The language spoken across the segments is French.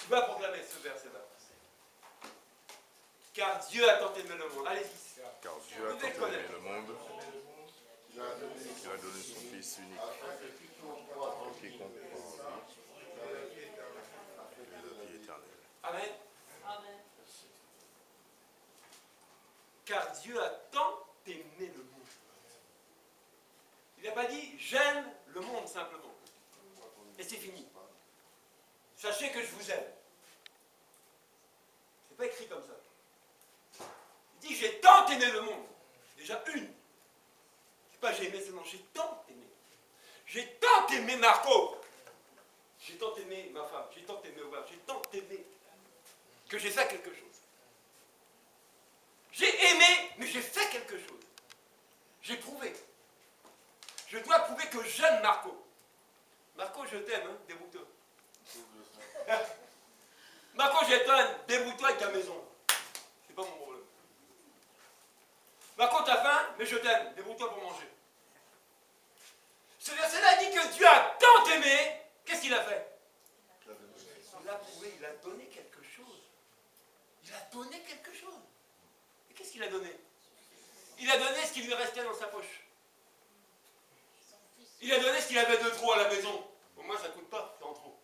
dois proclamer ce verset-là. Car Dieu a tant aimé le monde. Allez-y. Car Dieu a tant aimé le monde qu'il a donné son Fils unique. Que quiconque croit en lui ait la vie éternelle. Amen. Amen. Car Dieu a tant aimé le monde. Il n'a pas dit j'aime le monde simplement. Et c'est fini. Sachez que je vous aime. C'est pas écrit comme ça. Il dit j'ai tant aimé le monde. Déjà une. C'est pas j'ai aimé seulement, j'ai tant aimé. J'ai tant aimé Marco. J'ai tant aimé ma femme. J'ai tant aimé Omar. J'ai tant aimé que j'ai fait quelque chose. J'ai aimé, mais j'ai fait quelque chose. J'ai prouvé. Je dois prouver que j'aime Marco. Marco, je t'aime, hein, débrouille-toi. Marco, je t'aime, débrouille-toi avec ta maison. C'est pas mon problème. Marco, t'as faim, mais je t'aime, débrouille-toi pour manger. Ce verset-là dit que Dieu a tant aimé, qu'est-ce qu'il a fait? Il a prouvé, il a donné quelque chose. Il a donné quelque chose. Et qu'est-ce qu'il a donné? Il a donné ce qui lui restait dans sa poche. Il a donné ce qu'il avait de trop à la maison. Au moins, ça ne coûte pas, c'est en trop.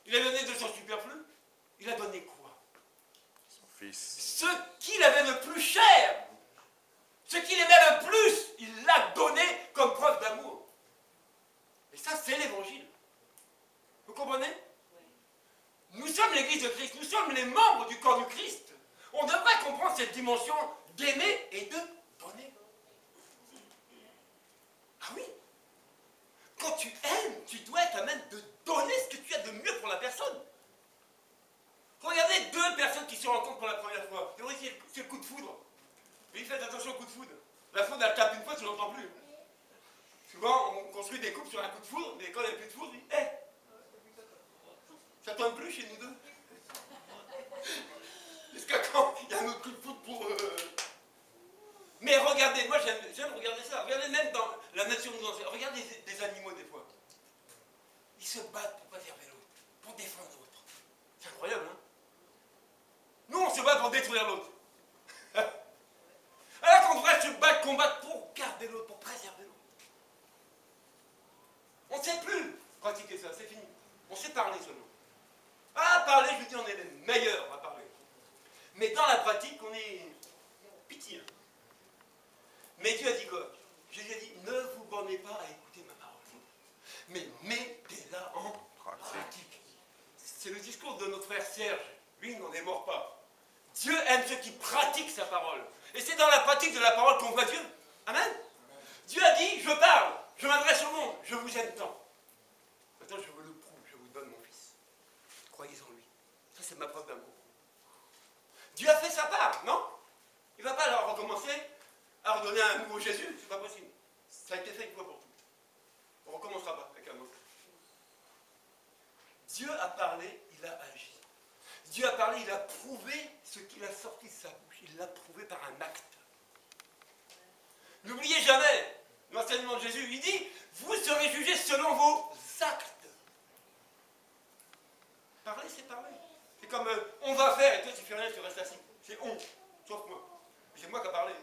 Il a donné de son superflu. Il a donné quoi? Son Fils. Ce qu'il avait le plus cher. Ce qu'il aimait le plus, il l'a donné comme preuve d'amour. Et ça, c'est l'évangile. Vous comprenez? Nous sommes l'église de Christ. Nous sommes les membres du corps du Christ. On devrait comprendre cette dimension d'aimer et de donner. Ah oui. Quand tu aimes, tu dois être à même de donner ce que tu as de mieux pour la personne. Regardez deux personnes qui se rencontrent pour la première fois. C'est le coup de foudre. Mais faites attention au coup de foudre. La foudre, elle tape une fois, tu ne l'entends plus. Souvent, on construit des couples sur un coup de foudre, mais quand il n'y a plus de foudre, on dit hé, ça tombe plus chez nous deux. Jusqu'à quand il y a un autre coup de foudre pour... Mais regardez, moi j'aime regarder ça. Regardez même dans la nature nous enseigne. Regardez des animaux des fois. Ils se battent pour préserver l'autre, pour défendre l'autre. C'est incroyable, hein? Nous, on se bat pour détruire l'autre. Alors qu'on devrait se battre, combattre pour garder l'autre, pour préserver l'autre. On ne sait plus pratiquer ça, c'est fini. On sait parler seulement. Ah, parler, je vous dis, on est les meilleurs à parler. Mais dans la pratique, on est pitié. Mais Dieu a dit quoi? Jésus a dit, ne vous bornez pas à écouter ma parole, mais mettez-la en pratique. C'est le discours de notre frère Serge. Lui, il n'en démord pas. Dieu aime ceux qui pratiquent sa parole. Et c'est dans la pratique de la parole qu'on voit Dieu. Amen. Dieu a dit, je parle, je m'adresse au monde, je vous aime tant. Maintenant, je vous le prouve, je vous donne mon Fils. Croyez en lui. Ça, c'est ma preuve d'amour. Dieu a fait sa part, non? Il ne va pas alors recommencer à redonner un nouveau Jésus, c'est pas possible. Ça a été fait une fois pour toutes. On ne recommencera pas avec un autre. Dieu a parlé, il a agi. Dieu a parlé, il a prouvé ce qu'il a sorti de sa bouche. Il l'a prouvé par un acte. N'oubliez jamais l'enseignement de Jésus. Il dit, vous serez jugés selon vos actes. Parler, c'est parler. C'est comme on va faire, et toi tu fais rien, tu restes assis. C'est on, sauf moi. C'est moi qui a parlé.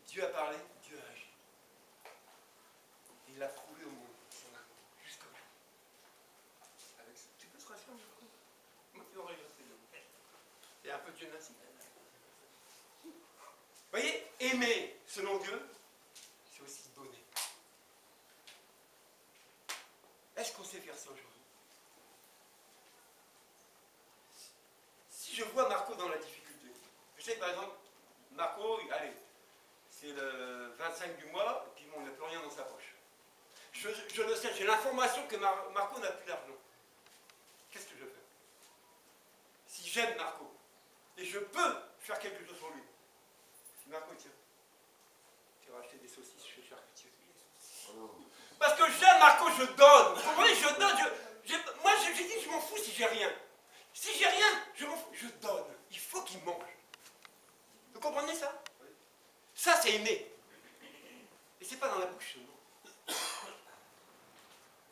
Dieu a parlé, Dieu a agi. Il l'a prouvé au monde, son amour, jusque-là. Tu peux te rassurer, moi tu aurais resté là. Il y a un peu de gymnastique. Vous voyez, aimer selon Dieu, c'est aussi donner. Est-ce qu'on sait faire ça aujourd'hui? Si je vois Marco dans la difficulté, je sais que par exemple, Marco, allez, c'est le 25 du mois, et puis bon, il n'a plus rien dans sa poche. Je le sais, j'ai l'information que Marco n'a plus d'argent. Qu'est-ce que je fais? Si j'aime Marco, et je peux faire quelque chose pour lui, si Marco, tiens, tu vas acheter des saucisses chez Charcutier. Parce que j'aime Marco, je donne. Vous comprenez, je donne. Moi, j'ai dit, je m'en fous si j'ai rien. Si j'ai rien, je m'en fous, je donne. Il faut qu'il mange. Vous comprenez ça? Ça, c'est aimer. Et c'est pas dans la bouche seulement.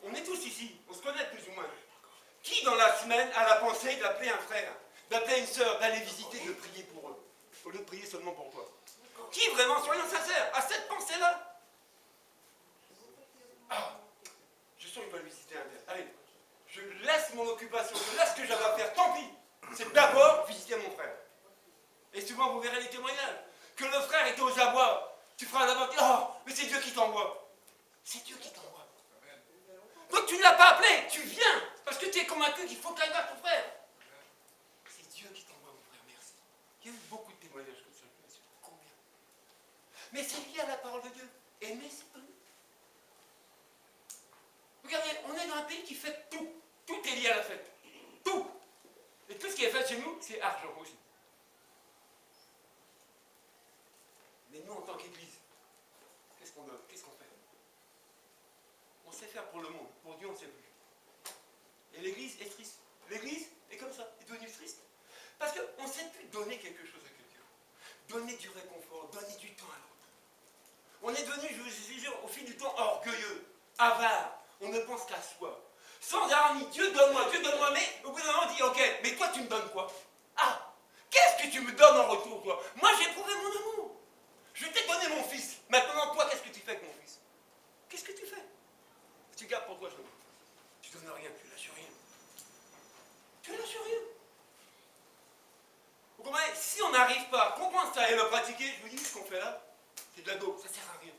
On est tous ici, on se connaît plus ou moins. dans la semaine à la pensée d'appeler un frère, d'appeler une sœur, d'aller visiter, de prier pour eux, au lieu de prier seulement pour toi? Qui vraiment, soyons sincères, a cette pensée-là? Ah, je sens qu'il va visiter un verre. Allez, je laisse mon occupation, je laisse ce que j'avais à faire, tant pis. C'est d'abord visiter mon frère. Et souvent, vous verrez les témoignages. Que le frère était aux abois. Tu feras d'abord, oh, mais c'est Dieu qui t'envoie. C'est Dieu qui t'envoie. Donc tu ne l'as pas appelé, tu viens, parce que tu es convaincu qu'il faut que tu ailles vers ton frère. C'est Dieu qui t'envoie, mon frère, merci. Il y a eu beaucoup de témoignages comme ça, je me suis dit, combien? Mais c'est lié à la parole de Dieu. Aimer, c'est pas nous. Regardez, on est dans un pays qui fait tout. Tout est lié à la fête. Tout. Et tout ce qui est fait chez nous, c'est argent aussi. Mais nous, en tant qu'Église, qu'est-ce qu'on donne? Qu'est-ce qu'on fait? On sait faire pour le monde. Pour Dieu, on ne sait plus. Et l'Église est triste. L'Église est comme ça, est devenue triste. Parce qu'on ne sait plus donner quelque chose à quelqu'un. Donner du réconfort, donner du temps à l'autre. On est devenu, je vous jure, au fil du temps, orgueilleux, avare. On ne pense qu'à soi. Sans harmonie, Dieu donne-moi, mais au bout d'un moment, on dit, ok, mais toi, tu me donnes quoi? Ah, qu'est-ce que tu me donnes en retour, toi? Moi, j'ai prouvé mon amour. Je t'ai donné mon fils. Maintenant, toi, qu'est-ce que tu fais avec mon fils? Qu'est-ce que tu fais? Tu gardes pour toi, je donne. Tu donnes rien, tu lâches rien. Tu lâches rien. Vous comprenez? Si on n'arrive pas à comprendre ça et à le pratiquer, je vous dis, ce qu'on fait là, c'est de la dope, ça ne sert à rien.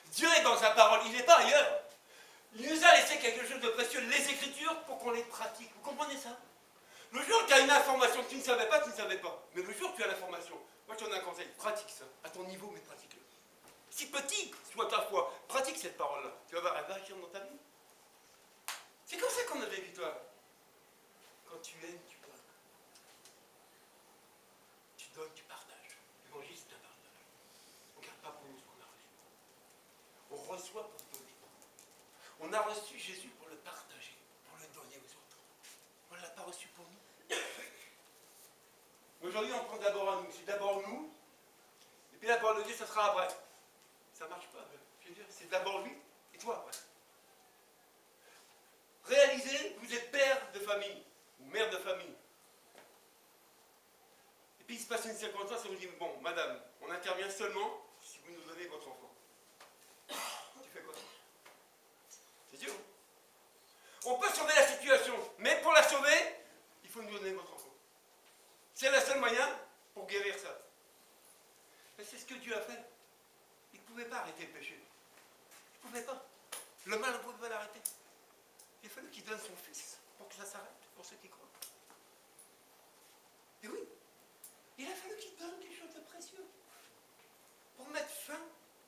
Dieu est dans sa parole, il n'est pas ailleurs. Il nous a laissé quelque chose de précieux, les Écritures, pour qu'on les pratique. Vous comprenez ça? Le jour où tu as une information que tu ne savais pas, tu ne savais pas. Mais le jour où tu as l'information, moi je te donne un conseil, pratique ça, à ton niveau, mais pratique-le. Si petit soit ta foi, pratique cette parole-là. Tu vas voir, elle va agir dans ta vie. C'est comme ça qu'on a des victoires. Quand tu aimes, tu donnes. Tu donnes, tu partages. L'évangile, c'est un partage. On ne garde pas pour nous ce qu'on a reçu. On reçoit pour donner. On a reçu Jésus pour le partager, pour le donner aux autres. On ne l'a pas reçu pour nous. Aujourd'hui, on prend d'abord à nous. C'est d'abord nous, et puis la parole de Dieu, ça sera après. Ça ne marche pas. Je veux dire, c'est d'abord lui, et toi après. Réalisez, vous êtes père de famille, ou mère de famille. Et puis il se passe une circonstance et vous dites, bon, madame, on intervient seulement si vous nous donnez votre enfant. Tu fais quoi? C'est dur. On peut sauver la situation, mais pour la sauver, il faut nous donner votre enfant. C'est le seul moyen pour guérir ça. Mais c'est ce que Dieu a fait. Il ne pouvait pas arrêter le péché. Il ne pouvait pas. Le mal ne pouvait pas l'arrêter. Il a fallu qu'il donne son fils pour que ça s'arrête, pour ceux qui croient. Et oui, il a fallu qu'il donne quelque chose de précieux pour mettre fin,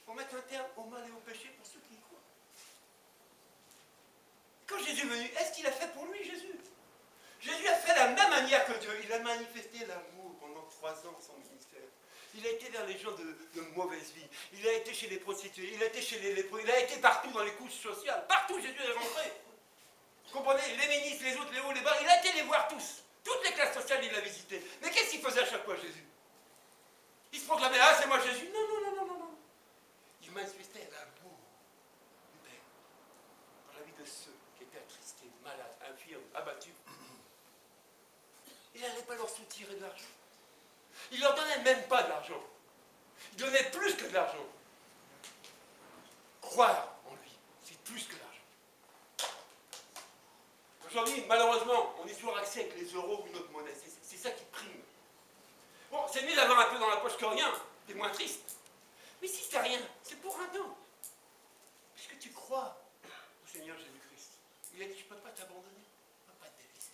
pour mettre un terme au mal et au péché pour ceux qui y croient. Quand Jésus est venu, est-ce qu'il a fait pour lui, Jésus? Jésus a fait de la même manière que Dieu. Il a manifesté l'amour pendant 3 ans son ministère. Il a été vers les gens de mauvaise vie. Il a été chez les prostituées, il a été chez les lépreux, il a été partout dans les couches sociales. Partout Jésus est rentré. Vous comprenez? Les ministres, les autres, les hauts, les bas, il a été les voir tous. Toutes les classes sociales, il a visité. Mais qu'est-ce qu'il faisait à chaque fois, Jésus? Il se proclamait, ah, c'est moi Jésus. Non, non, non, non, non, non. Il manifestait l'amour du Père dans la vie de ceux qui étaient attristés, malades, infirmes, abattus. Il n'allait pas leur soutirer de l'argent. Il ne leur donnait même pas de l'argent. Il donnait plus que de l'argent. Croire en lui, c'est plus que l'argent. Aujourd'hui, malheureusement, on est toujours axé avec les euros ou une autre monnaie. C'est ça qui prime. Bon, c'est mieux d'avoir un peu dans la poche que rien. T'es moins triste. Mais si c'est rien, c'est pour un temps. Puisque tu crois au Seigneur Jésus-Christ. Il a dit, je ne peux pas t'abandonner. Je ne peux pas te délaisser.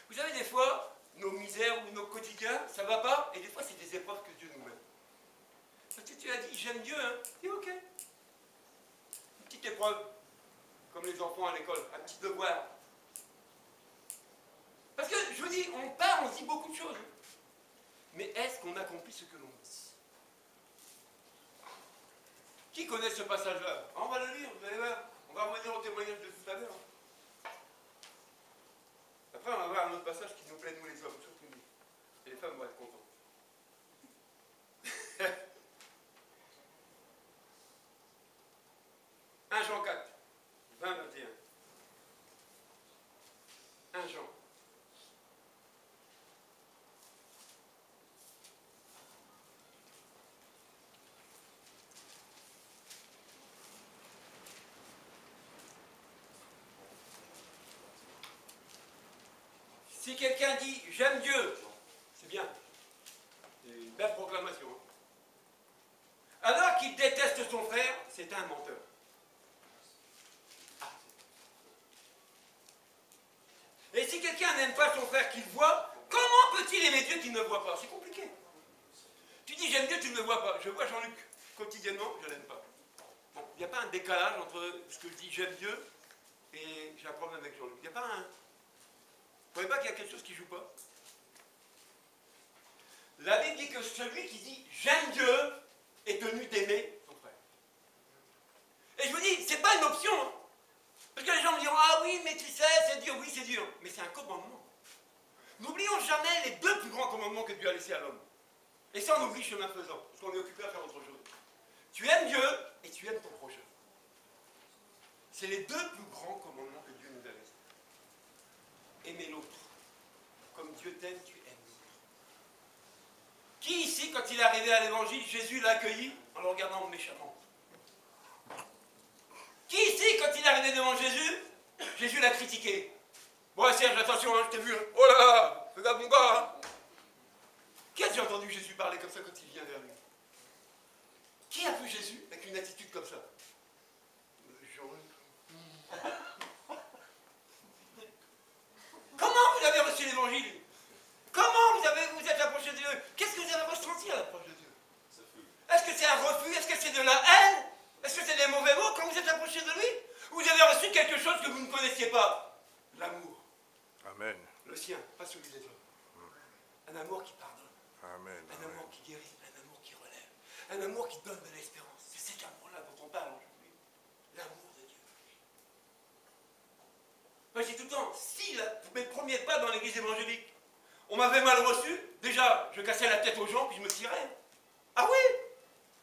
Vous savez, des fois, nos misères ou nos quotidiens, ça ne va pas. Et des fois, c'est des épreuves que Dieu nous met. Parce que tu as dit, j'aime Dieu, hein. Et ok. Une petite épreuve. Comme les enfants à l'école. Un petit devoir. Parce que, je vous dis, on part, on se dit beaucoup de choses. Mais est-ce qu'on accomplit ce que l'on dit? Qui connaît ce passage-là? On va le lire, vous allez voir. On va revenir au témoignage de tout à l'heure. Après, on va voir un autre passage qui nous plaît, nous les hommes, surtout nous. Et les femmes vont être contentes. 1 Jean 4, 20, 21. 1 1 Jean. Si quelqu'un dit « j'aime Dieu », c'est bien, c'est une belle proclamation. Alors qu'il déteste son frère, c'est un menteur. Ah. Et si quelqu'un n'aime pas son frère qu'il voit, comment peut-il aimer Dieu qu'il ne voit pas? C'est compliqué. Tu dis « j'aime Dieu », tu ne le vois pas. Je vois Jean-Luc quotidiennement, je ne l'aime pas. Bon, il n'y a pas un décalage entre ce que je dis « j'aime Dieu » et j'ai un problème avec Jean-Luc. Il n'y a pas un... Vous ne voyez pas qu'il y a quelque chose qui ne joue pas? La Bible dit que celui qui dit « j'aime Dieu » est tenu d'aimer son frère. Et je vous dis, c'est pas une option. Hein. Parce que les gens me diront « ah oui, mais tu sais, c'est dur. » Oui, c'est dur. Mais c'est un commandement. N'oublions jamais les 2 plus grands commandements que Dieu a laissés à l'homme. Et ça, on oublie chemin faisant, parce qu'on est occupé à faire autre chose. Tu aimes Dieu et tu aimes ton prochain. C'est les 2 plus grands commandements que Dieu nous a laissés. Aimer l'autre. Comme Dieu t'aime, tu aimes l'autre. Qui ici, quand il est arrivé à l'évangile, Jésus l'a accueilli en le regardant méchamment? Qui ici, quand il est arrivé devant Jésus, Jésus l'a critiqué? Bon, Serge, attention, hein, je t'ai vu. Hein. Oh là là, fais gaffe mon gars. Hein. Qui a déjà entendu Jésus parler comme ça quand il vient vers lui? Qui a vu Jésus avec une attitude comme ça? Comment vous avez reçu l'évangile? Comment vous êtes approché de Dieu? Qu'est-ce que vous avez ressenti à l'approche de Dieu? Est-ce que c'est un refus? Est-ce que c'est de la haine? Est-ce que c'est des mauvais mots quand vous êtes approché de lui? Ou vous avez reçu quelque chose que vous ne connaissiez pas? L'amour. Amen. Le sien, pas celui des autres. Un amour qui pardonne. Amen. Un amour qui guérit. Un amour qui relève. Un amour qui donne de l'espérance. C'est cet amour-là dont on parle aujourd'hui. L'amour de Dieu. Moi, je dis tout le temps, si mes premiers pas dans l'église évangélique, on m'avait mal reçu, déjà, je cassais la tête aux gens, puis je me tirais. Ah oui?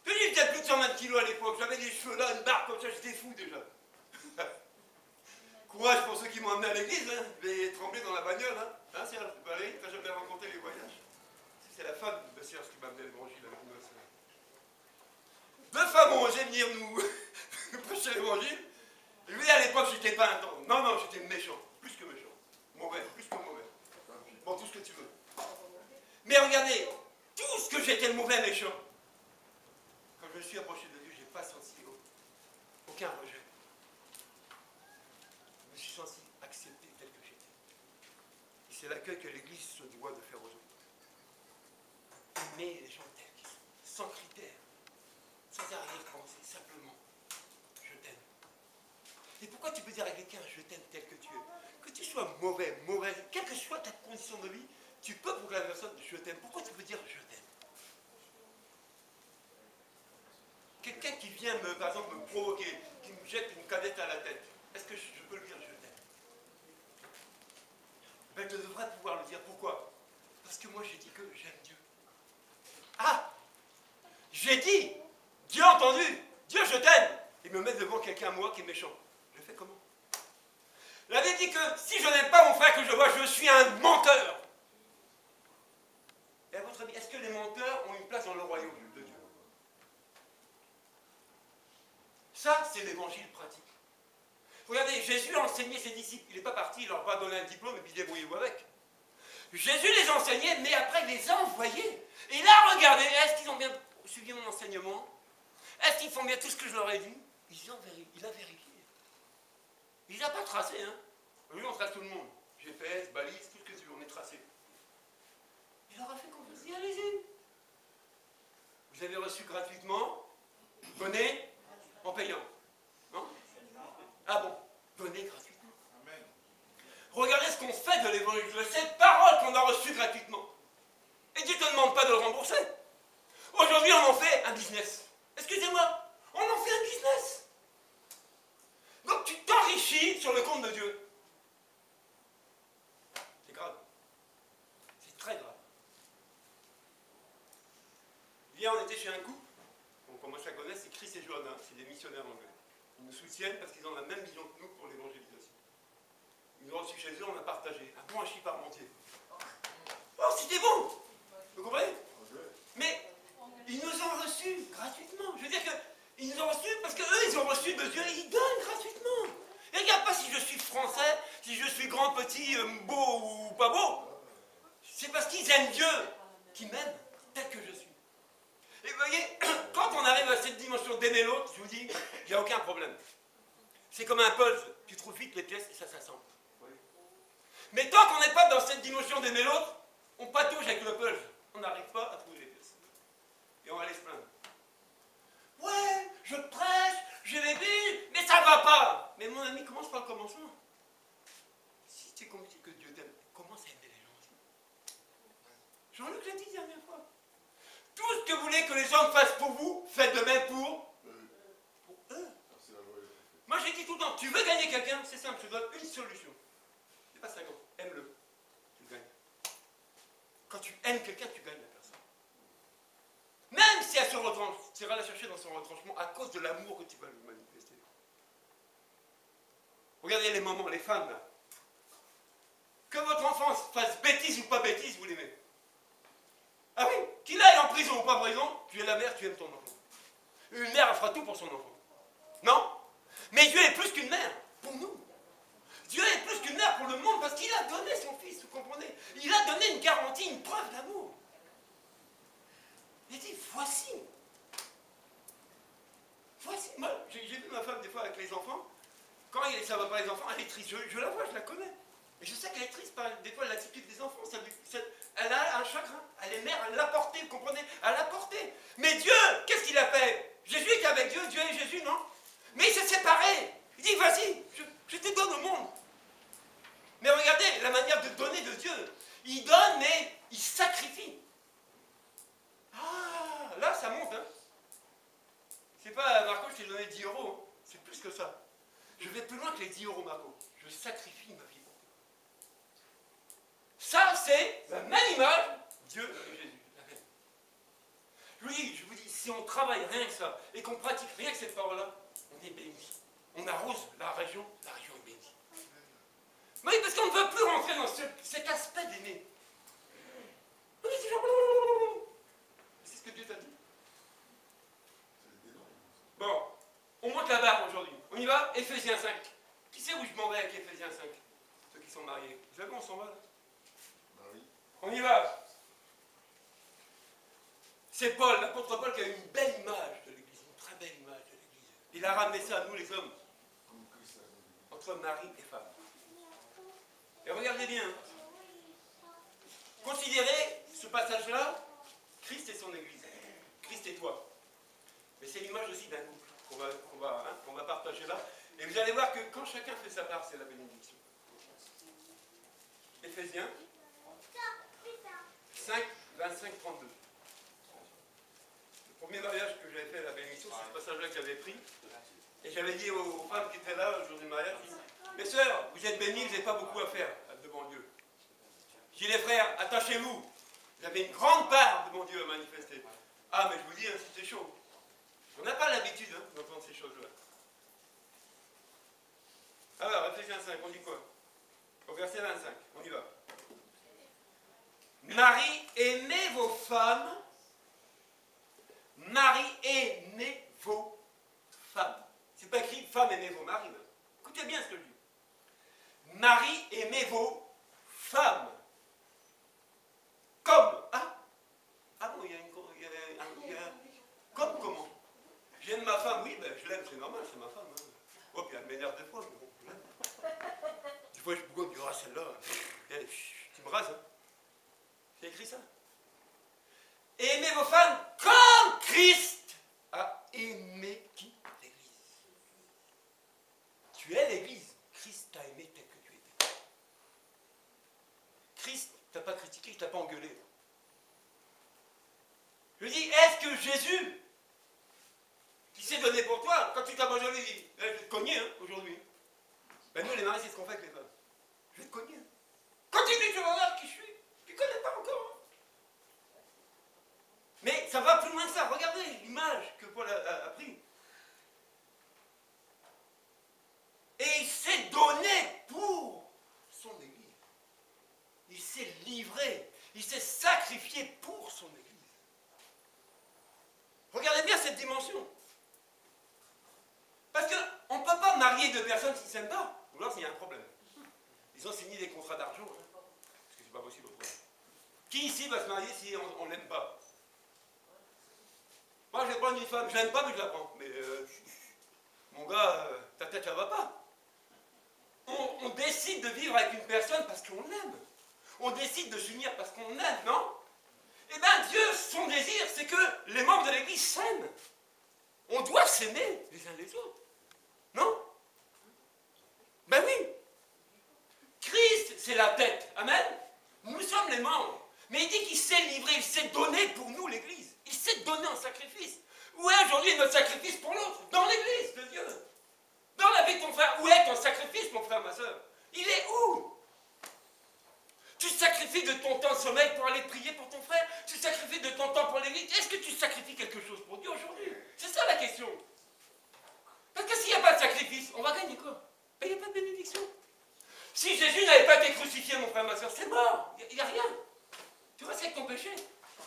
Je dis, j'étais plus de 120 kilos à l'époque, j'avais des cheveux là, une barbe comme ça, j'étais fou déjà. Courage pour ceux qui m'ont amené à l'église, hein. Je vais trembler dans la bagnole, hein. Hein, Serge, Valérie, t'as jamais rencontré les voyages? C'est la femme de Serge qui m'a amené l'évangile avec nous. 2 femmes ont osé venir nous prêcher l'évangile. Je lui dis, à l'époque, j'étais pas intense. Non, non, j'étais méchant, plus que méchant. Mauvais, plus que mauvais. Bon, tout ce que tu veux. Mais regardez, tout ce que j'étais le mauvais méchant, quand je me suis approché de Dieu, je n'ai pas senti aucun rejet. Je me suis senti accepté tel que j'étais. Et c'est l'accueil que l'Église se doit de faire aux autres. Aimer les gens tels qu'ils sont, sans critères, sans arrière-pensée, simplement. Je t'aime. Et pourquoi tu peux dire à quelqu'un je t'aime tel que tu es? Que tu sois mauvais, mauvaise, quelle que soit ta condition de vie, tu peux pour la personne je t'aime. Pourquoi tu peux dire je t'aime? Quelqu'un qui vient, par exemple, me provoquer, qui me jette une canette à la tête, est-ce que je peux lui dire je t'aime? Ben, je devrais pouvoir le dire. Pourquoi? Parce que moi j'ai dit que j'aime Dieu. Ah! J'ai dit, Dieu a entendu, Dieu je t'aime. Il me met devant quelqu'un, moi, qui est méchant. Je fais comment? La Bible dit que si je n'aime pas mon frère que je vois, je suis un menteur. Et à votre avis, est-ce que les menteurs ont une place dans le royaume de Dieu? Ça, c'est l'évangile pratique. Regardez, Jésus a enseigné ses disciples. Il n'est pas parti, il leur a pas donné un diplôme et puis débrouillez-vous avec. Jésus les enseignait, mais après il les a envoyés. Et là, regardez, est-ce qu'ils ont bien suivi mon enseignement? Est-ce qu'ils font bien tout ce que je leur ai dit? Il a vérifié. Il n'a pas tracé, hein. Lui, on trace tout le monde. GPS, balise, tout ce que tu veux, on est tracé. Il leur a fait confiance. Il dit, allez-y. Vous avez reçu gratuitement, donnez en payant. Non? Ah bon? Donnez gratuitement. Amen. Regardez ce qu'on fait de l'évangile, de cette parole qu'on a reçue gratuitement. Et Dieu ne te demande pas de le rembourser. Aujourd'hui, on en fait un business. Excusez-moi, on en fait un business. Donc tu t'enrichis sur le compte de Dieu. C'est grave. C'est très grave. Hier, on était chez un couple. On commence à connaître, c'est Chris et Johanna, c'est des missionnaires anglais. Ils nous soutiennent parce qu'ils ont la même vision que nous pour l'évangélisation. Ils nous ont reçus chez eux, on a partagé. blanchi parmentier. Oh, c'était bon. Vous comprenez? Mais ils nous ont reçus gratuitement. Je veux dire qu'ils nous ont reçus parce qu'eux, ils ont reçu de Dieu et ils donnent gratuitement. Et regarde pas si je suis français, si je suis grand, petit, beau ou pas beau. C'est parce qu'ils aiment Dieu, qu'ils m'aiment tel que je suis. Et vous voyez, quand on arrive à cette dimension d'aimer l'autre, je vous dis, il n'y a aucun problème. C'est comme un puzzle, tu trouves vite les pièces et ça s'assemble. Mais tant qu'on n'est pas dans cette dimension d'aimer l'autre, on patauge avec le puzzle. On n'arrive pas à trouver les pièces. Et on va aller se plaindre. Ouais, je prêche, j'ai les billes, mais ça ne va pas. Mais mon ami, commence par le commencement. Si tu es convaincu que Dieu t'aime, commence à aimer les gens aussi. Jean-Luc l'a dit la dernière fois. Tout ce que vous voulez que les gens fassent pour vous, faites de même pour eux. Moi j'ai dit tout le temps, tu veux gagner quelqu'un, c'est simple, je te donne une solution. C'est pas 50, aime-le. Tu le gagnes. Quand tu aimes quelqu'un, tu gagnes la personne. Même si elle se retranche, tu iras la chercher dans son retranchement à cause de l'amour que tu vas lui manifester. Regardez les moments, les femmes là. Que votre enfant fasse bêtise ou pas bêtise, vous l'aimez. Ah oui, qu'il aille en prison ou pas en prison, tu es la mère, tu aimes ton enfant. Une mère, elle fera tout pour son enfant. Non? Mais Dieu est plus qu'une mère pour nous. Dieu est plus qu'une mère pour le monde parce qu'il a donné son fils, vous comprenez? Il a donné une garantie, une preuve d'amour. Il dit, voici. Voici. Moi, j'ai vu ma femme des fois avec les enfants. Quand ça ne va pas les enfants, elle est triste. Je la vois, je la connais. Et je sais qu'elle est triste par des fois l'attitude des enfants. Elle a un chagrin. Elle est mère, elle l'a porté, vous comprenez? Elle l'a porté. Mais Dieu, qu'est-ce qu'il a fait? Jésus est avec Dieu, Dieu et Jésus, non? Mais il s'est séparé. Il dit, vas-y, je te donne au monde. Mais regardez la manière de donner de Dieu. Il donne, mais il sacrifie. Ah, là, ça monte, hein. C'est pas, Marco, je t'ai donné 10 euros. Hein. C'est plus que ça. Je vais plus loin que les 10 euros, Marco. Je sacrifie ma vie. Ça, c'est la même image, Dieu et Jésus. La même. Je vous dis, si on travaille rien que ça, et qu'on pratique rien que cette parole-là, on est béni. On arrose la région est bénie. Oui, parce qu'on ne veut plus rentrer dans cet aspect d'aimer. On est toujours... C'est ce que Dieu t'a dit. Bon, on monte la barre aujourd'hui. On y va? Éphésiens 5. Qui sait où je m'en vais avec Éphésiens 5? Ceux qui sont mariés. Vous savez où on s'en va là? On y va. C'est Paul, l'apôtre Paul, qui a une belle image de l'Église, une très belle image de l'Église. Il a ramené ça à nous les hommes, entre mari et femme. Et regardez bien, considérez ce passage-là, Christ et son Église, Christ et toi. Mais c'est l'image aussi d'un couple qu'on va partager là. Et vous allez voir que quand chacun fait sa part, c'est la bénédiction. Éphésiens 5, 25, 32. Le premier mariage que j'avais fait à la bénédiction, c'est ce passage-là que j'avais pris. Et j'avais dit aux femmes qui étaient là, le jour du mariage, mes sœurs, vous êtes bénies, vous n'avez pas beaucoup à faire devant Dieu. J'ai dit les frères, attachez-vous. Vous avez une grande part devant Dieu à manifester. Ah, mais je vous dis, hein, c'était chaud. On n'a pas l'habitude hein, d'entendre ces choses-là. Alors, Éphésiens 5, on dit quoi? Au verset 25, on y va. Marie, aimez vos femmes. Marie, aimez vos femmes. C'est pas écrit femme, aimez vos maris. Hein. Écoutez bien ce que je dis. Marie, aimez vos femmes. Comme. Ah bon, il y a une. Comme comment? J'aime ma femme, oui, ben, je l'aime, c'est normal, c'est ma femme. Hein. Oh, puis elle m'énerve des fois, mais bon, je l'aime. Des fois, je me dis, ah, celle-là, tu me rases, hein. C'est écrit ça. Et aimez vos femmes comme Christ a aimé qui? L'Église. Tu es l'Église. Christ t'a aimé tel que tu étais. Christ t'a pas critiqué, il t'a pas engueulé. Je dis, est-ce que Jésus, qui s'est donné pour toi, quand tu t'as mangé, il dit, je vais te cogner hein, aujourd'hui. Ben nous les maris, c'est ce qu'on fait avec les femmes. Je vais te cogner. Continue, tu vas voir qui je suis. Tu ne connais pas encore. Mais ça va plus loin que ça. Regardez l'image que Paul a pris. Et il s'est donné pour son Église. sacrifié pour son Église. Regardez bien cette dimension. Parce qu'on ne peut pas marier deux personnes qui ne s'aiment pas. Ou alors il y a un problème. Ils ont signé des contrats d'argent. Hein, parce que c'est pas possible autrement. Qui ici va se marier si on ne l'aime pas? Moi, je vais prendre une femme. Je l'aime pas, mais je la prends. Mais mon gars, ta tête, ça va pas. On décide de vivre avec une personne parce qu'on l'aime. On décide de s'unir parce qu'on aime, non? Eh bien, Dieu, son désir, c'est que les membres de l'Église s'aiment. On doit s'aimer les uns les autres. Non? Ben oui. Christ, c'est la tête. Amen? Nous sommes les membres. Mais il dit qu'il s'est livré, il s'est donné pour nous, l'Église. Il s'est donné en sacrifice. Où est aujourd'hui notre sacrifice pour l'autre? Dans l'Église de Dieu. Dans la vie de ton frère. Où est ton sacrifice, mon frère, ma soeur? Il est où? Tu sacrifies de ton temps de sommeil pour aller prier pour ton frère? Tu sacrifies de ton temps pour l'Église? Est-ce que tu sacrifies quelque chose pour Dieu aujourd'hui? C'est ça la question. Parce que s'il n'y a pas de sacrifice, on va gagner quoi? Ben, il n'y a pas de bénédiction. Si Jésus n'avait pas été crucifié, mon frère, ma soeur, c'est mort. Il n'y a rien. Tu restes avec ton péché.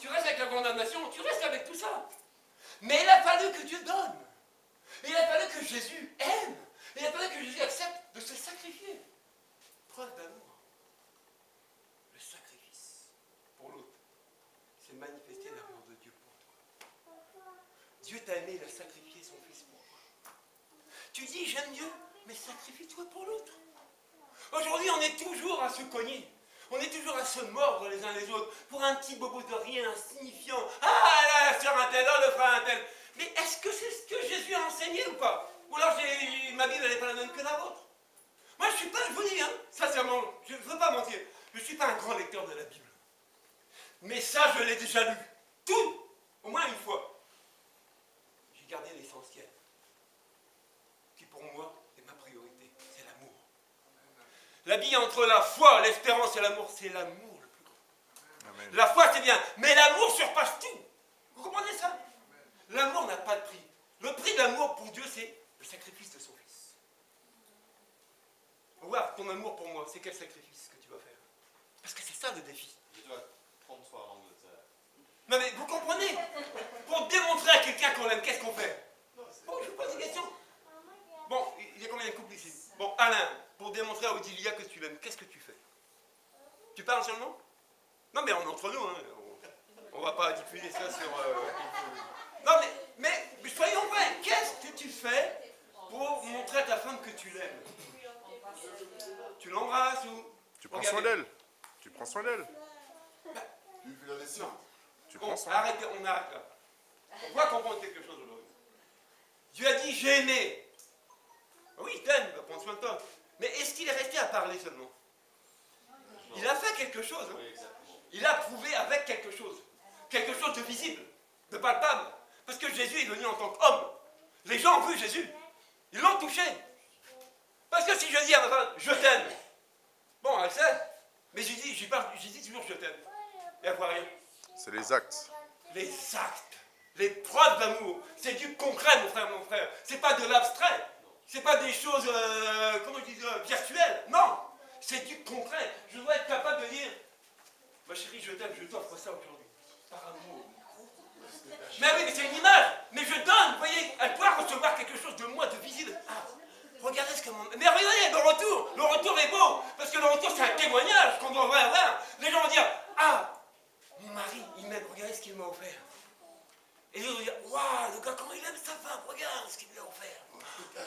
Tu restes avec la condamnation. Tu restes avec tout ça. Mais il a fallu que Dieu donne. Il a fallu que Jésus aime. Il a fallu que Jésus accepte de se sacrifier. Preuve d'amour. Le sacrifice pour l'autre, c'est manifester l'amour de Dieu pour toi. Dieu t'a aimé, il a sacrifié son Fils pour toi. Tu dis, j'aime Dieu, mais sacrifie-toi pour l'autre. Aujourd'hui, on est toujours à se cogner. On est toujours à se mordre les uns les autres pour un petit bobo de rien insignifiant. Ah là, la sœur un tel, oh, le frère un tel. Mais est-ce que c'est ce que Jésus a enseigné ou pas? Ou alors ma Bible, elle n'est pas la même que la vôtre? Moi, je vous dis, hein, sincèrement, je ne veux pas mentir, je ne suis pas un grand lecteur de la Bible. Mais ça, je l'ai déjà lu. Tout, au moins une fois. J'ai gardé l'essentiel, qui pour moi est ma priorité, c'est l'amour. La vie entre la foi, l'espérance et l'amour, c'est l'amour le plus grand. Amen. La foi, c'est bien, mais l'amour surpasse tout. Vous comprenez ça? L'amour n'a pas de prix. Le prix de l'amour pour Dieu, c'est le sacrifice de son Fils. Voir ton amour pour moi, c'est quel sacrifice que tu vas faire? Parce que c'est ça le défi. Je dois 30 fois en Angleterre. Non mais vous comprenez? Pour démontrer à quelqu'un qu'on l'aime, qu'est-ce qu'on fait? Bon, je vous pose une question. Bon, il y a combien de couples ici? Bon, Alain, pour démontrer à Odilia que tu l'aimes, qu'est-ce que tu fais? Tu parles seulement? Non mais entre nous, hein, on va pas diffuser ça sur... Non mais soyons vrais, qu'est-ce que tu fais pour montrer à ta femme que tu l'aimes? Tu l'embrasses ou... Tu prends soin d'elle. Tu prends soin d'elle. Non. Tu prends soin. Arrêtez, on arrête là. On doit comprendre quelque chose aujourd'hui. Dieu a dit, j'ai aimé. Oui, il t'aime, il va prendre soin de toi. Mais est-ce qu'il est resté à parler seulement? Il a fait quelque chose. Hein. Il a prouvé avec quelque chose. Quelque chose de visible, de palpable. Parce que Jésus est venu en tant qu'homme. Les gens ont vu Jésus. Ils l'ont touché. Parce que si je dis à ma femme, je t'aime, bon, elle sait, mais je dis toujours je t'aime. Et elle voit rien. C'est les actes. Les actes, les preuves d'amour, c'est du concret, mon frère. C'est pas de l'abstrait. C'est pas des choses, comment je dis, virtuelles. Non, c'est du concret. Je dois être capable de dire, ma chérie, je t'aime, je t'offre ça aujourd'hui. Par amour. Mais oui, mais c'est une image. Mais je donne, vous voyez, elle doit recevoir quelque chose de moi, de visible. Ah, regardez ce que mon... Mais regardez, le retour est beau. Parce que le retour, c'est un témoignage qu'on doit avoir. Les gens vont dire, ah, mon mari, il m'aime, regardez ce qu'il m'a offert. Et les autres vont dire, waouh, le gars, comment il aime sa femme, regarde ce qu'il lui a offert.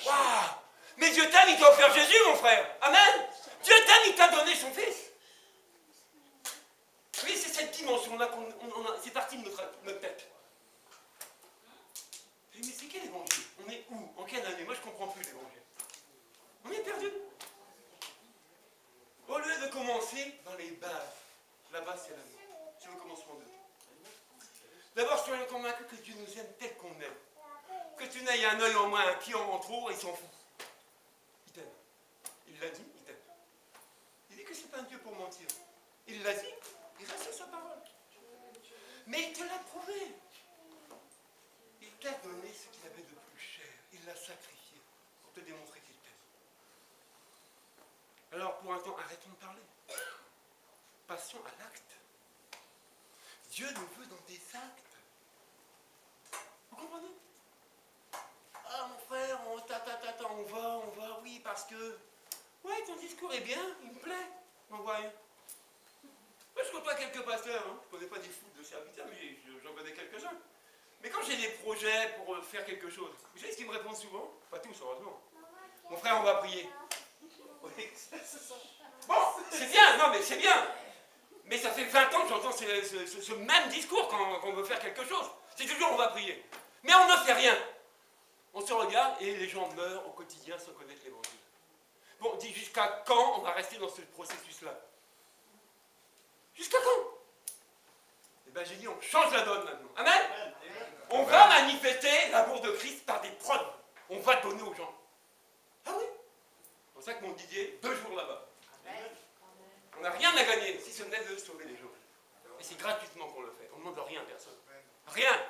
Waouh. Mais Dieu t'aime, il t'a offert Jésus, mon frère. Amen. Dieu t'aime, il t'a donné son Fils. Oui, c'est cette dimension-là c'est parti de notre tête. Mais c'est quel évangile? On est où? En quelle année? Moi, je ne comprends plus l'évangile. On est perdu. Au lieu de commencer dans les bases, la base, c'est l'amour. C'est le commencement de tout. D'abord, soyons convaincus que Dieu nous aime tel qu'on aime. Que tu n'aies un œil en moins, un pied en trop, il s'en fout. Il t'aime. Il l'a dit, il t'aime. Il dit que ce n'est pas un Dieu pour mentir. Il l'a dit, il reste à sa parole. Mais il te l'a prouvé. Il t'a donné ce qu'il avait de plus cher. Il l'a sacrifié pour te démontrer qu'il t'aime. Alors, pour un temps, arrêtons de parler. Passons à l'acte. Dieu nous veut dans des actes. Vous comprenez? Ah mon frère, on va, oui, parce que... Ouais, ton discours est bien, il me plaît. On voit rien. Moi, je côtoie quelques pasteurs, hein. Je ne connais pas des fous de serviteurs, mais j'en connais quelques-uns. Mais quand j'ai des projets pour faire quelque chose, vous savez ce qu'ils me répondent souvent? Pas tous, heureusement. Mon frère, on va prier. Oui, c'est ça. Bon, c'est bien, non mais c'est bien. Mais ça fait 20 ans que j'entends ce même discours quand on veut faire quelque chose. C'est toujours on va prier. Mais on ne fait rien. On se regarde et les gens meurent au quotidien sans connaître l'évangile. Bon, on dit jusqu'à quand on va rester dans ce processus-là? Jusqu'à quand? Eh bien j'ai dit on change la donne maintenant. Amen. On va manifester l'amour de Christ par des preuves. On va donner aux gens. Ah oui? C'est pour ça que mon Didier, 2 jours là-bas. On n'a rien à gagner si ce n'est de sauver les gens. Et c'est gratuitement qu'on le fait. On ne demande rien à personne. Rien.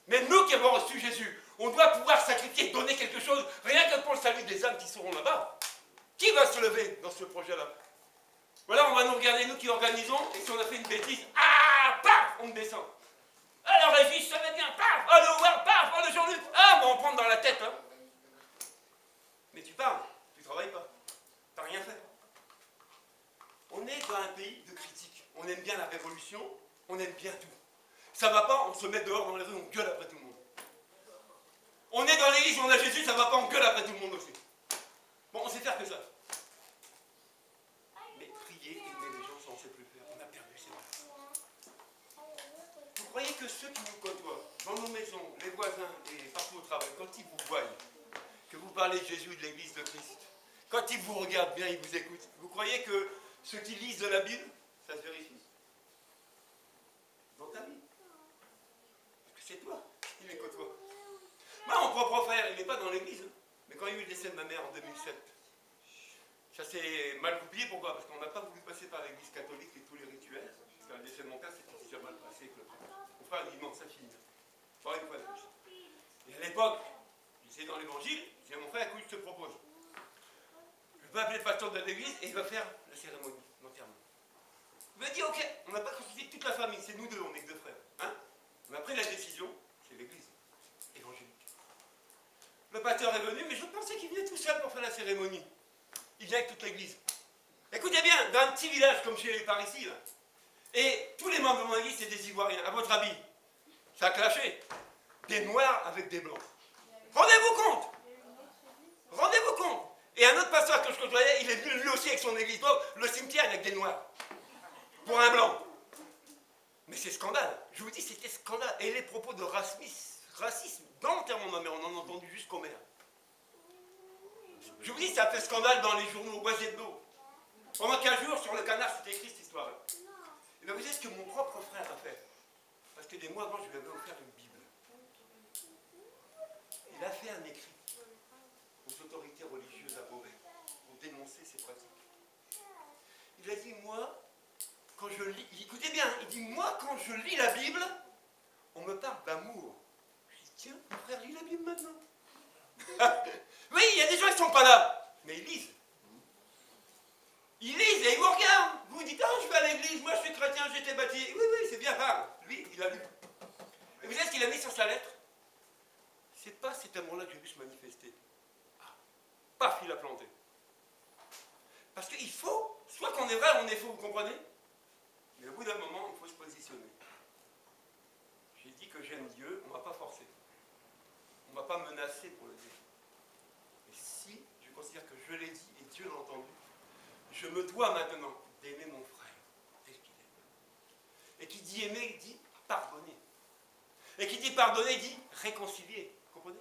Mais nous qui avons reçu Jésus, on doit pouvoir sacrifier, donner quelque chose, rien que pour le salut des âmes qui seront là-bas. Qui va se lever dans ce projet-là? Voilà, on va nous regarder, nous qui organisons, et si on a fait une bêtise, ah, paf, on descend. Alors Régis, ça va bien, paf, oh le Howard, paf, oh le Jean-Luc, ah, on va en prendre dans la tête, hein. Mais tu parles, tu travailles pas, t'as rien fait. On est dans un pays de critiques. On aime bien la révolution, on aime bien tout. Ça va pas, on se met dehors dans les rues, on gueule après tout le monde. On est dans l'église, on a Jésus, ça va pas, on gueule après tout le monde aussi. Bon, on sait faire que ça. Mais prier, aimer les gens, ça on sait plus faire. On a perdu ces gens. Vous croyez que ceux qui nous côtoient, dans nos maisons, les voisins et partout au travail, quand ils vous voient, que vous parlez de Jésus et de l'église de Christ, quand ils vous regardent bien, ils vous écoutent, vous croyez que ceux qui lisent de la Bible, ça se vérifie dans ta vie? Parce que c'est toi qui les côtoie. Moi, mon propre frère, il n'est pas dans l'église. Hein. Mais quand il y a eu le décès de ma mère en 2007, ça s'est mal goupillé. Pourquoi? Parce qu'on n'a pas voulu passer par l'église catholique et tous les rituels. Parce que le décès de mon père, c'était déjà mal passé. Mon frère dit non, ça finit. Pas une fois de plus. Et à l'époque, j'étais dans l'évangile, je dis à mon frère, écoute, je te propose. Je vais appeler le pasteur de l'église et il va faire la cérémonie d'enterrement. Il m'a dit, ok, on n'a pas consulté toute la famille, c'est nous deux, on est que 2 frères. Hein, on a pris la décision, c'est l'église évangélique. Le pasteur est venu, mais je pensais qu'il venait tout seul pour faire la cérémonie. Il vient avec toute l'église. Écoutez bien, dans un petit village comme chez par ici, là, et tous les membres de mon église, c'est des Ivoiriens. À votre avis, ça a clashé. Des Noirs avec des Blancs. Rendez-vous compte! Rendez-vous compte! Et un autre pasteur que je côtoyais, il est venu lui aussi avec son église, le cimetière avec des Noirs. Pour un Blanc. Mais c'est scandale. Je vous dis, c'était scandale. Et les propos de racisme dans l'enterrement de ma mère, on en a entendu jusqu'au maire. Je vous dis, ça a fait scandale dans les journaux boisés de l'eau. Pendant 15 jours, sur le canard, c'était écrit cette histoire-là. Et bien vous savez ce que mon propre frère a fait? Parce que des mois avant, je lui avais offert une Bible. Il a fait un écrit aux autorités religieuses à Beauvais pour dénoncer ces pratiques. Il a dit, moi, quand je lis, écoutez bien, il dit, moi, quand je lis la Bible, on me parle d'amour. Je dis, tiens, mon frère lit la Bible maintenant. Oui, il y a des gens qui ne sont pas là, mais ils lisent. Ils lisent et ils vous regardent. Vous dites, ah, je vais à l'église, moi je suis chrétien, j'ai été baptisé. Oui, oui, c'est bien, parle. Lui, il a lu. Et vous savez ce qu'il a mis sur sa lettre? C'est pas cet amour-là que j'ai vu se manifester. Ah, paf, il a planté. Parce qu'il faut, soit qu'on est vrai, on est faux, vous comprenez? Mais au bout d'un moment, il faut se positionner. J'ai dit que j'aime Dieu, on ne m'a pas forcé. On ne m'a pas menacé pour le dire. Et si je considère que je l'ai dit et Dieu l'a entendu, je me dois maintenant d'aimer mon frère tel qu'il est. Et qui dit aimer, dit pardonner. Et qui dit pardonner, dit réconcilier. Vous comprenez?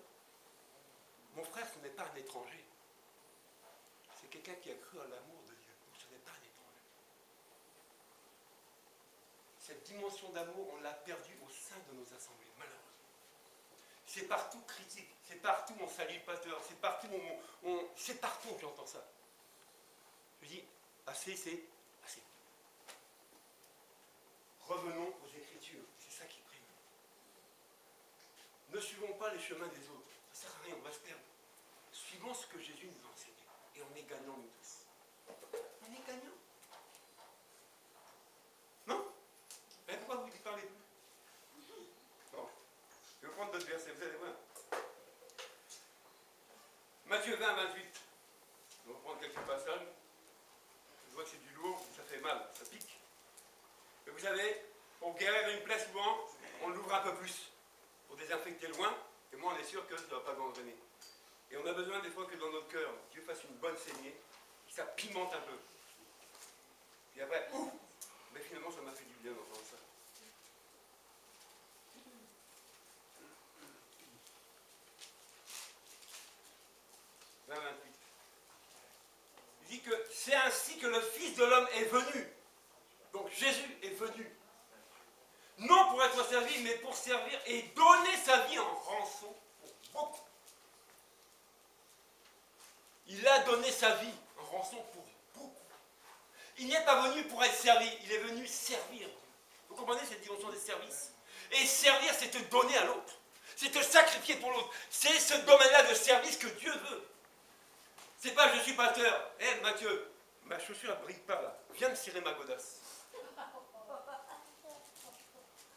Mon frère, ce n'est pas un étranger. C'est quelqu'un qui a cru à l'amour de Dieu. Donc ce n'est pas un étranger. Cette dimension d'amour, on l'a perdue au sein de nos assemblées, malheureusement. C'est partout critique, c'est partout on salue le pasteur, c'est partout c'est partout que j'entends ça. Je dis, assez, c'est assez. Revenons aux Écritures, c'est ça qui prime. Ne suivons pas les chemins des autres, ça ne sert à rien, on va se perdre. Suivons ce que Jésus nous a enseigné, et on est gagnants nous tous. On est gagnants. Non? Mais pourquoi Matthieu 20, 28. On va prendre quelques passages. Je vois que c'est du lourd, ça fait mal, ça pique. Mais vous savez, pour guérir une plaie, souvent, on l'ouvre un peu plus. Pour désinfecter loin, et moi on est sûr que ça ne va pas gangréner. Et on a besoin des fois que dans notre cœur, Dieu fasse une bonne saignée, que ça pimente un peu. Et après, ouf, mais finalement ça m'a fait du bien d'entendre ça. Il dit que c'est ainsi que le Fils de l'homme est venu. Donc Jésus est venu. Non pour être servi, mais pour servir et donner sa vie en rançon pour beaucoup. Il a donné sa vie en rançon pour beaucoup. Il n'est pas venu pour être servi, il est venu servir. Vous comprenez cette dimension des services? Et servir, c'est te donner à l'autre. C'est te sacrifier pour l'autre. C'est ce domaine-là de service que Dieu veut. C'est pas je suis pasteur. Hé Mathieu, ma chaussure ne brille pas là. Viens me cirer ma godasse.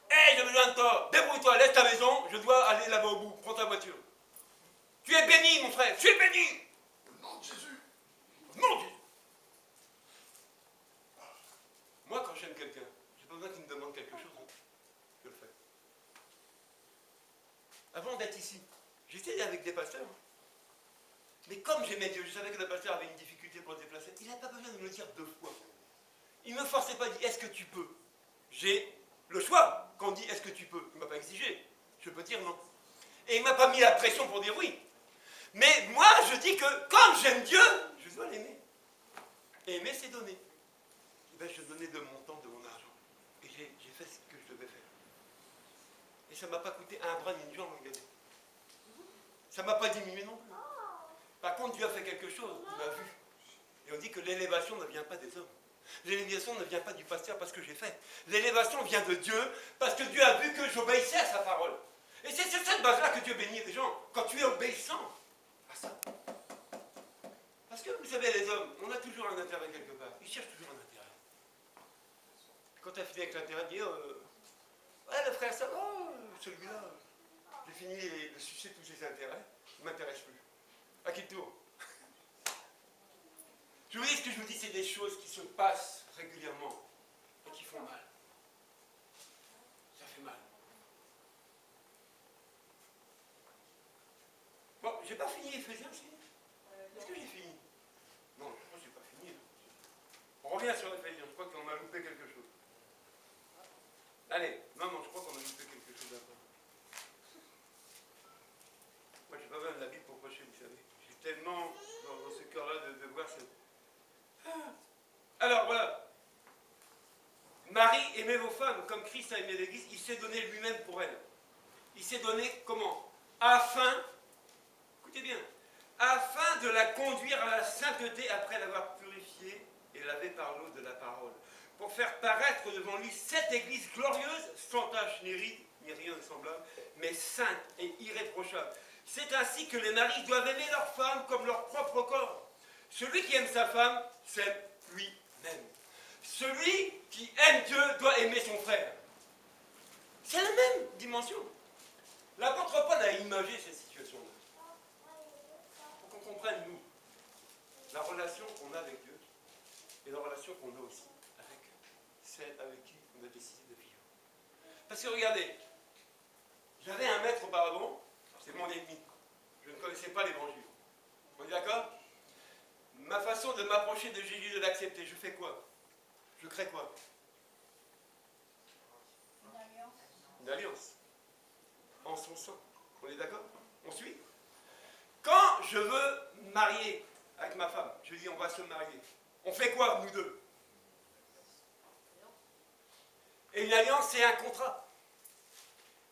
Hé, j'ai besoin de toi. Débrouille-toi, laisse ta maison. Je dois aller là-bas au bout. Prends ta voiture. Tu es béni, mon frère. Tu es béni. Au nom de Jésus. Au nom de Jésus. Moi, quand j'aime quelqu'un, j'ai pas besoin qu'il me demande quelque chose. Hein. Je le fais. Avant d'être ici, j'étais avec des pasteurs. Hein. Mais comme j'aimais Dieu, je savais que le pasteur avait une difficulté pour se déplacer. Il n'a pas besoin de me le dire 2 fois. Il ne me forçait pas, il dit est-ce que tu peux? J'ai le choix quand on dit est-ce que tu peux. Il ne m'a pas exigé. Je peux dire non. Et il ne m'a pas mis la pression pour dire oui. Mais moi, je dis que comme j'aime Dieu, je dois l'aimer. Et aimer, c'est donner. Et bien, je donnais de mon temps, de mon argent. Et j'ai fait ce que je devais faire. Et ça ne m'a pas coûté un bras ni une jambe, regardez. Ça ne m'a pas diminué non plus. Par contre, Dieu a fait quelque chose, il m'a vu. Et on dit que l'élévation ne vient pas des hommes. L'élévation ne vient pas du pasteur parce que j'ai fait. L'élévation vient de Dieu parce que Dieu a vu que j'obéissais à sa parole. Et c'est sur cette base-là que Dieu bénit les gens. Quand tu es obéissant à ça. Parce que vous savez, les hommes, on a toujours un intérêt quelque part. Ils cherchent toujours un intérêt. Quand tu as fini avec l'intérêt, dire ouais, le frère, ça va, celui-là, j'ai fini de sucer tous ses intérêts, il ne m'intéresse plus. À qui tourne? Je vous dis ce que je vous dis, c'est des choses qui se passent régulièrement et qui font mal. Ça fait mal. Bon, j'ai pas fini Éphésiens, si? Est-ce que j'ai fini? Non, je crois que j'ai pas fini. On revient sur Éphésiens, je crois qu'on a loupé quelque chose. Allez, non, je crois qu'on a loupé quelque chose après. Moi, j'ai pas besoin de la Bible pour prêcher, vous savez. J'ai tellement dans ce cœur-là de voir cette... Alors voilà, Marie, aimez vos femmes comme Christ a aimé l'Église, il s'est donné lui-même pour elle. Il s'est donné comment? Afin, écoutez bien, afin de la conduire à la sainteté après l'avoir purifiée et lavée par l'eau de la parole, pour faire paraître devant lui cette Église glorieuse, sans tache ni ride, ni rien de semblable, mais sainte et irréprochable. C'est ainsi que les maris doivent aimer leurs femmes comme leur propre corps. Celui qui aime sa femme, s'aime lui-même. Celui qui aime Dieu doit aimer son frère. C'est la même dimension. L'apôtre Paul a imagé cette situation-là. Pour qu'on comprenne, nous, la relation qu'on a avec Dieu et la relation qu'on a aussi avec celle avec qui on a décidé de vivre. Parce que regardez, j'avais un maître auparavant, c'est mon ennemi. Je ne connaissais pas l'évangile. On est d'accord? Ma façon de m'approcher de Jésus, de l'accepter, je fais quoi? Je crée quoi? Une alliance. Une alliance. En son sang. On est d'accord? On suit? Quand je veux me marier avec ma femme, je dis on va se marier. On fait quoi, nous deux? Et une alliance, c'est un contrat.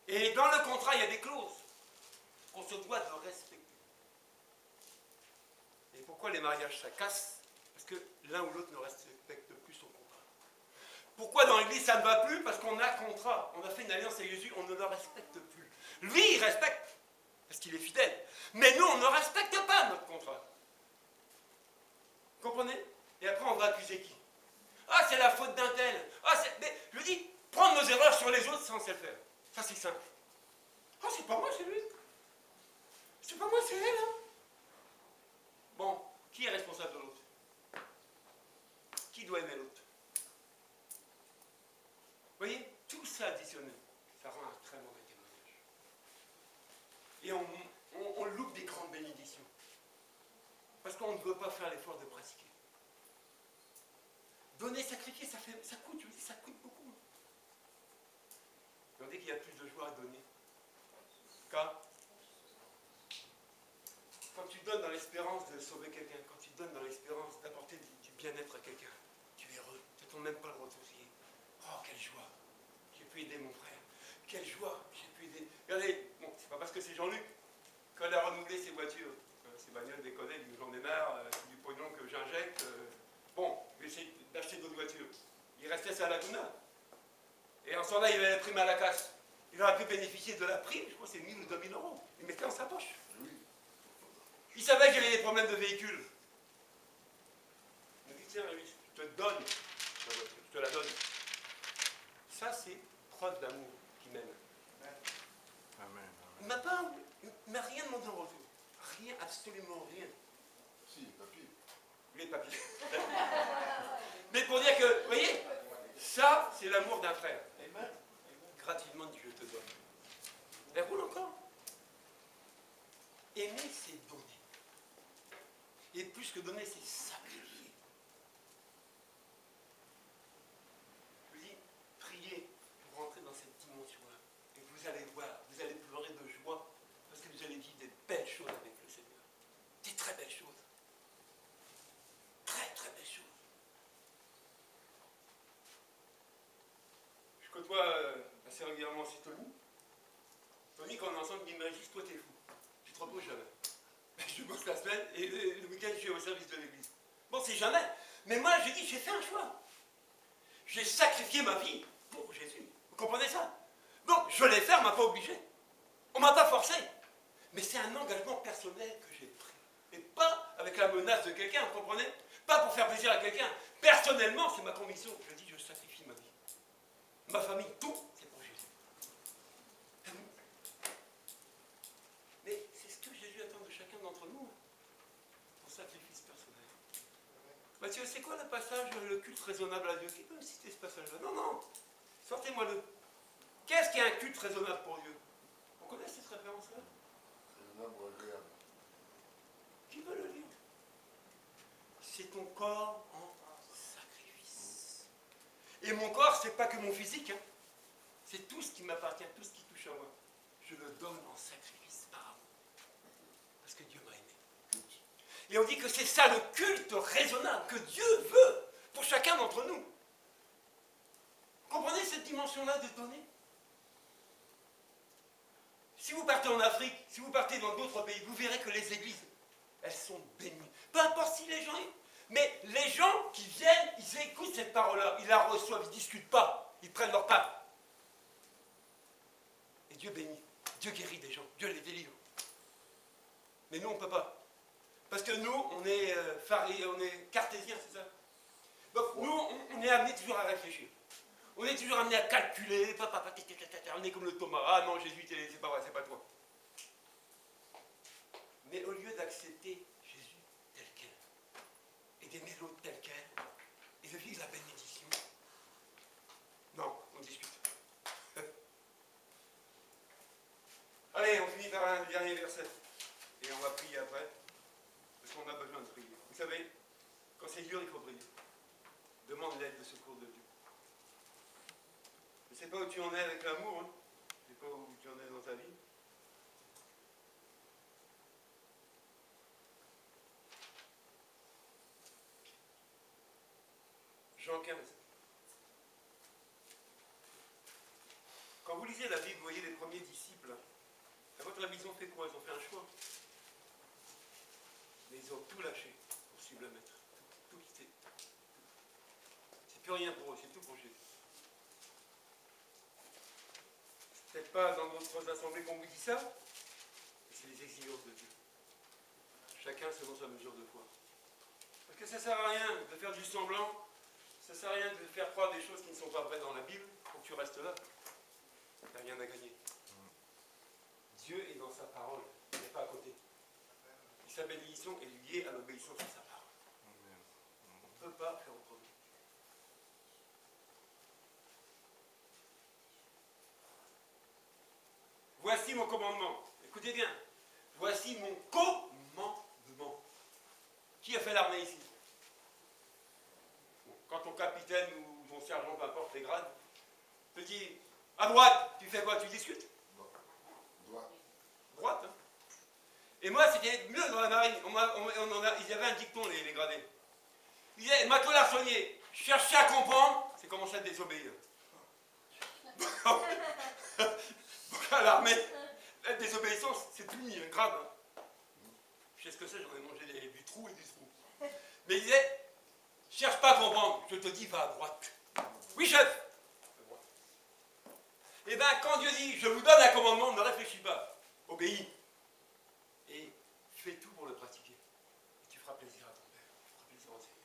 Et dans le contrat, il y a des clauses qu'on se doit de respecter. Et pourquoi les mariages, ça casse? Parce que l'un ou l'autre ne respecte plus son contrat. Pourquoi dans l'église, ça ne va plus? Parce qu'on a contrat. On a fait une alliance avec Jésus, on ne le respecte plus. Lui, il respecte, parce qu'il est fidèle. Mais nous, on ne respecte pas notre contrat. Vous comprenez? Et après, on va accuser qui? Ah, c'est la faute d'un tel. Ah, mais je dis, prendre nos erreurs sur les autres sans se le faire. Ça, c'est simple. Ah, c'est pas moi, c'est lui. C'est pas moi, c'est elle. Hein. Qui est responsable de l'autre? Qui doit aimer l'autre? Vous voyez, tout ça additionné, ça rend un très mauvais témoignage. Et on loupe des grandes bénédictions. Parce qu'on ne veut pas faire l'effort de pratiquer. Donner, sacrifier, ça coûte, je vous dis, ça coûte beaucoup. Et on dit qu'il y a plus de joie à donner. Car quand tu donnes dans l'espérance de sauver quelqu'un, quand tu donnes dans l'espérance d'apporter du bien-être à quelqu'un, tu es heureux, tu n'attends même pas le retour. Oh, quelle joie! J'ai pu aider mon frère. Quelle joie! J'ai pu aider. Regardez, bon, c'est pas parce que c'est Jean-Luc, quand il a renouvelé ses voitures, ses bagnoles déconnaient, il dit j'en ai marre, c'est du pognon que j'injecte. Bon, je vais essayer d'acheter d'autres voitures. Il restait sa Laguna. Et en ce temps-là, il avait la prime à la casse. Il aurait pu bénéficier de la prime, je crois que c'est 1000 ou 2000 euros. Il mettait dans sa poche. Il savait que j'avais des problèmes de véhicule. Il m'a dit tiens, Rémi, je te donne la voiture, je te la donne. Ça, c'est preuve d'amour qui m'aime. Amen. Il ne m'a rien demandé en retour. Rien, absolument rien. Si, papier. Les papiers. Mais pour dire que, vous voyez, ça, c'est l'amour d'un frère. Gratuitement, dit je te donne. Elle roule encore. Aimer, c'est donner. Et plus que donner, c'est sacrifier. Je vous dis, priez pour rentrer dans cette dimension-là. Et vous allez voir, vous allez pleurer de joie, parce que vous allez vivre des belles choses avec le Seigneur. Des très belles choses. Très, très belles choses. Je côtoie assez régulièrement aussi Tony. Tony, quand on est ensemble, il me dit, Régis, toi, t'es fou. Tu te reposes jamais. Je bosse la semaine et le week-end, je suis au service de l'église. Bon, c'est jamais. Mais moi, j'ai dit, j'ai fait un choix. J'ai sacrifié ma vie pour Jésus. Vous comprenez ça? Donc, je l'ai fait, on ne m'a pas obligé. On ne m'a pas forcé. Mais c'est un engagement personnel que j'ai pris. Et pas avec la menace de quelqu'un, vous comprenez? Pas pour faire plaisir à quelqu'un. Personnellement, c'est ma conviction. Je dis, je sacrifie ma vie. Ma famille, tout, c'est pour Jésus. Mais c'est ce que Jésus attend de chacun d'entre nous. Son sacrifice personnel. Mathieu, c'est quoi le passage, le culte raisonnable à Dieu? Qui peut me citer ce passage-là? Non, non. Sortez-moi-le. Qu'est-ce qui est un culte raisonnable pour Dieu? On connaît cette référence-là? Raisonnable ou agréable. Qui veut le lire? C'est ton corps en sacrifice. Et mon corps, c'est pas que mon physique. Hein. C'est tout ce qui m'appartient, tout ce qui touche à moi. Je le donne en sacrifice par amour. Parce que Dieu m'a aimé. Et on dit que c'est ça le culte raisonnable que Dieu veut pour chacun d'entre nous. Comprenez cette dimension-là de donner? Si vous partez en Afrique, si vous partez dans d'autres pays, vous verrez que les églises, elles sont bénies. Peu importe si les gens... Mais les gens qui viennent, ils écoutent cette parole-là, ils la reçoivent, ils ne discutent pas, ils prennent leur part. Et Dieu bénit, Dieu guérit des gens, Dieu les délivre. Mais nous, on ne peut pas. Parce que nous, on est cartésiens, c'est ça? Donc nous, on est amenés toujours à réfléchir. On est toujours amené à calculer, on est comme le Thomas, ah non, Jésus, c'est pas vrai, c'est pas toi. Mais au lieu d'accepter Jésus tel quel, et d'aimer l'autre tel quel, et de vivre la bénédiction, non, on discute. Allez, on finit par un dernier verset, et on va prier après, parce qu'on a besoin de prier. Vous savez, quand c'est dur, il faut prier. Demande l'aide, le secours de Dieu. Je ne sais pas où tu en es avec l'amour, hein. Je ne sais pas où tu en es dans ta vie. Jean 15. Quand vous lisez la Bible, vous voyez les premiers disciples. À votre avis, ils ont fait quoi? Ils ont fait un choix. Mais ils ont tout lâché pour suivre le Maître. Tout quitté. C'est plus rien pour eux, c'est tout pour Jésus. Peut-être pas dans d'autres assemblées qu'on vous dit ça, mais c'est les exigences de Dieu. Chacun selon sa mesure de foi. Parce que ça ne sert à rien de faire du semblant, ça ne sert à rien de faire croire des choses qui ne sont pas vraies dans la Bible, pour que tu restes là. Tu n'as rien à gagner. Dieu est dans sa parole, il n'est pas à côté. Et sa bénédiction est liée à l'obéissance à sa parole. voici mon commandement. Écoutez bien. Voici mon commandement. Qui a fait l'armée ici? Bon, quand ton capitaine ou ton sergent, peu importe les grades, te dit à droite, tu fais quoi? Tu discutes? Droite. Droite, hein. Et moi, c'était mieux dans la marine. Ils avaient un dicton, les gradés. Ils disaient, matelot l'arçonnier, cherchez à comprendre, c'est commencer à désobéir. Donc à l'armée, la désobéissance, c'est puni, grave. Hein. Je sais ce que c'est, j'en ai mangé du trou et du trou. Mais il disait, cherche pas à comprendre, je te dis, va à droite. Oui, chef. Et bien, quand Dieu dit, je vous donne un commandement, ne réfléchis pas, obéis. Et fais tout pour le pratiquer. Et tu feras plaisir à ton Père, tu feras plaisir au Seigneur.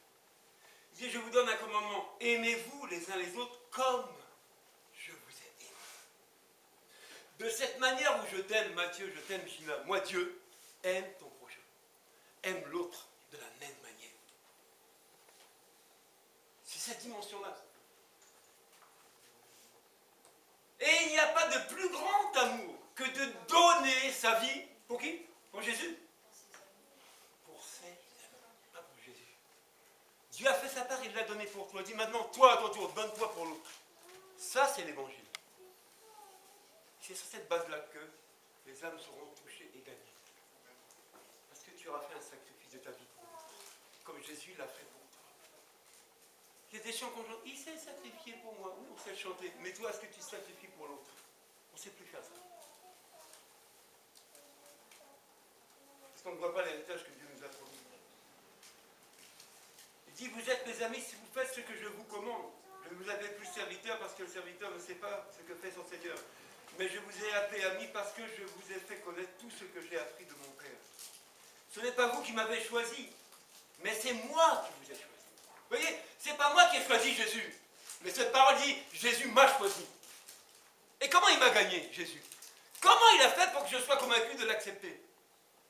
Il dit, je vous donne un commandement, aimez-vous les uns les autres comme je vous ai aimé. De cette manière où je t'aime, Matthieu, je t'aime, Gina, moi, Dieu, aime ton prochain. Aime l'autre de la même manière. C'est cette dimension-là. Et il n'y a pas de plus grand amour que de donner sa vie, pour qui? Pour Jésus? Pour ses amis, pas pour Jésus. Dieu a fait sa part, il l'a donné pour toi. Il dit maintenant, toi à ton tour, donne-toi pour l'autre. Ça, c'est l'évangile. C'est sur cette base-là que les âmes seront touchées et gagnées. Parce que tu auras fait un sacrifice de ta vie pour l'autre, comme Jésus l'a fait pour toi. Il y a des chants qu'on chante, il s'est sacrifié pour moi. Oui, on sait le chanter. Mais toi, est-ce que tu te sacrifies pour l'autre? On ne sait plus faire ça. Parce qu'on ne voit pas l'héritage que Dieu nous a promis. Il dit, vous êtes mes amis si vous faites ce que je vous commande. Je ne vous appelle plus serviteur parce que le serviteur ne sait pas ce que fait son Seigneur. Mais je vous ai appelé ami parce que je vous ai fait connaître tout ce que j'ai appris de mon Père. Ce n'est pas vous qui m'avez choisi, mais c'est moi qui vous ai choisi. Vous voyez, c'est pas moi qui ai choisi Jésus. Mais cette parole dit, Jésus m'a choisi. Et comment il m'a gagné, Jésus? Comment il a fait pour que je sois convaincu de l'accepter?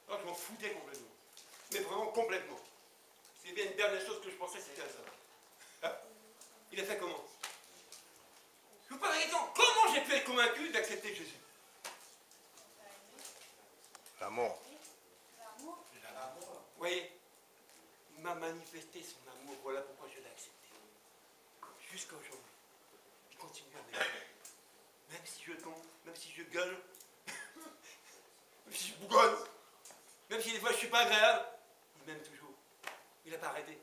Oh, je m'en foutais complètement. Mais vraiment complètement. C'est bien une dernière chose que je pensais, c'était à ça. Il a fait comment? Je vous pose la question, comment j'ai pu être convaincu d'accepter Jésus? L'amour. L'amour. Vous voyez, il m'a manifesté son amour, voilà pourquoi je l'ai accepté. Jusqu'à aujourd'hui. Il continue à m'aimer. Même si je tombe, même si je gueule, même si je bougonne, même si des fois je ne suis pas agréable, il m'aime toujours. Il n'a pas arrêté.